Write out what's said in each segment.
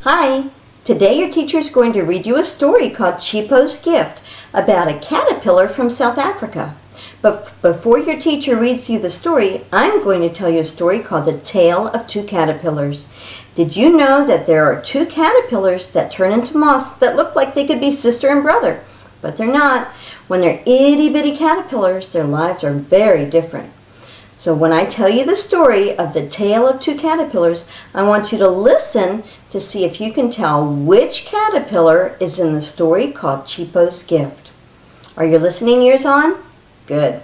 Hi, today your teacher is going to read you a story called Chipo's Gift about a caterpillar from South Africa. But before your teacher reads you the story, I'm going to tell you a story called The Tale of Two Caterpillars. Did you know that there are two caterpillars that turn into moths that look like they could be sister and brother? But they're not. When they're itty-bitty caterpillars, their lives are very different. So when I tell you the story of the tale of two caterpillars, I want you to listen to see if you can tell which caterpillar is in the story called Chipo's Gift. Are your listening ears on? Good.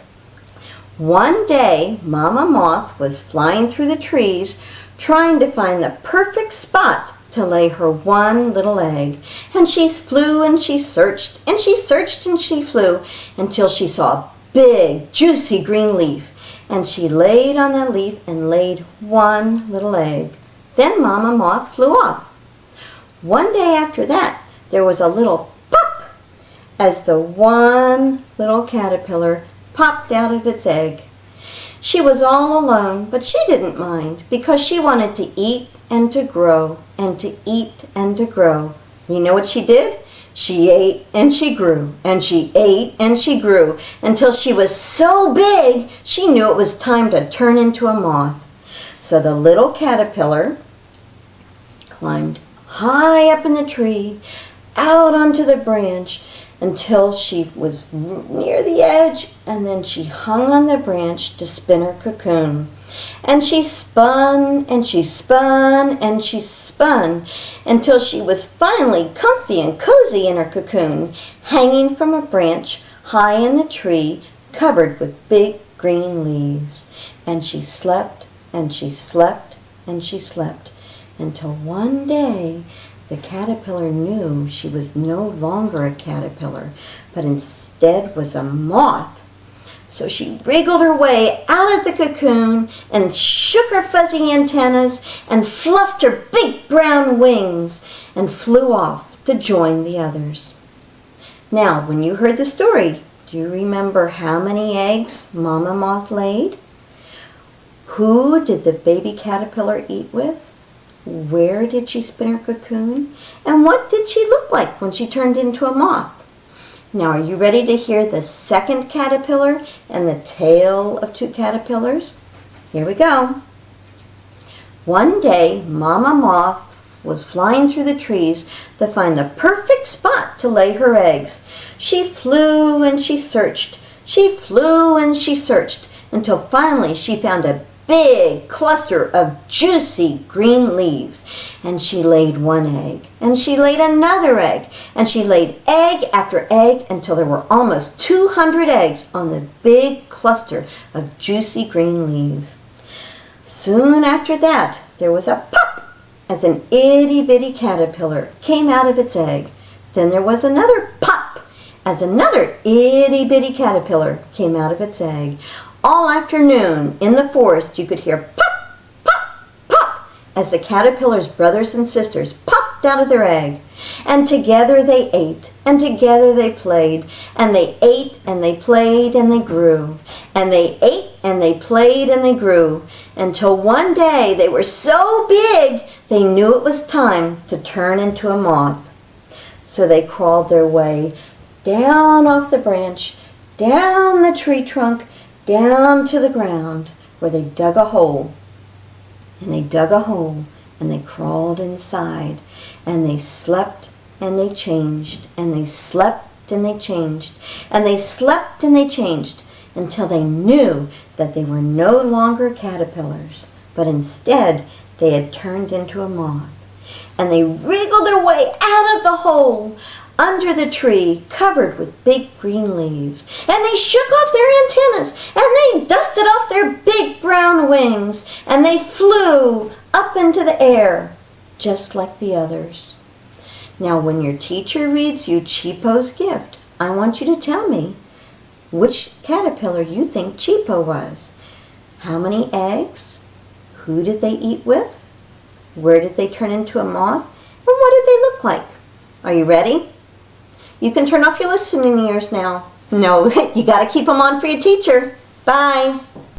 One day, Mama Moth was flying through the trees trying to find the perfect spot to lay her one little egg. And she flew and she searched and she searched and she flew until she saw a big, juicy green leaf. And she laid on that leaf and laid one little egg. Then Mama Moth flew off. One day after that, there was a little pop as the one little caterpillar popped out of its egg. She was all alone, but she didn't mind because she wanted to eat and to grow and to eat and to grow. You know what she did? She ate and she grew and she ate and she grew until she was so big she knew it was time to turn into a moth. So the little caterpillar climbed high up in the tree, out onto the branch until she was near the edge, and then she hung on the branch to spin her cocoon. And she spun and she spun and she spun until she was finally comfy and cozy in her cocoon, hanging from a branch high in the tree covered with big green leaves. And she slept and she slept and she slept until one day the caterpillar knew she was no longer a caterpillar, but instead was a moth. So she wriggled her way out of the cocoon and shook her fuzzy antennas and fluffed her big brown wings and flew off to join the others. Now, when you heard the story, do you remember how many eggs Mama Moth laid? Who did the baby caterpillar eat with? Where did she spin her cocoon? And what did she look like when she turned into a moth? Now, are you ready to hear the second caterpillar and the tale of two caterpillars? Here we go. One day, Mama Moth was flying through the trees to find the perfect spot to lay her eggs. She flew and she searched. She flew and she searched until finally she found a big cluster of juicy green leaves. And she laid one egg, and she laid another egg, and she laid egg after egg until there were almost 200 eggs on the big cluster of juicy green leaves. Soon after that, there was a pop as an itty-bitty caterpillar came out of its egg. Then there was another pop as another itty-bitty caterpillar came out of its egg. All afternoon in the forest you could hear pop, pop, pop as the caterpillar's brothers and sisters popped out of their egg. And together they ate, and together they played, and they ate and they played and they grew. And they ate and they played and they grew until one day they were so big they knew it was time to turn into a moth. So they crawled their way down off the branch, down the tree trunk, down to the ground, where they dug a hole. And they dug a hole, and they crawled inside, and they slept, and they changed, and they slept, and they changed, and they slept, and they changed, until they knew that they were no longer caterpillars, but instead they had turned into a moth. And they wriggled their way out of the hole, under the tree covered with big green leaves, and they shook off their antennas, and they dusted off their big brown wings, and they flew up into the air just like the others. Now, when your teacher reads you Chipo's Gift, I want you to tell me which caterpillar you think Chipo was. How many eggs? Who did they eat with? Where did they turn into a moth? And what did they look like? Are you ready? You can turn off your listening ears now. No, you got to keep them on for your teacher. Bye.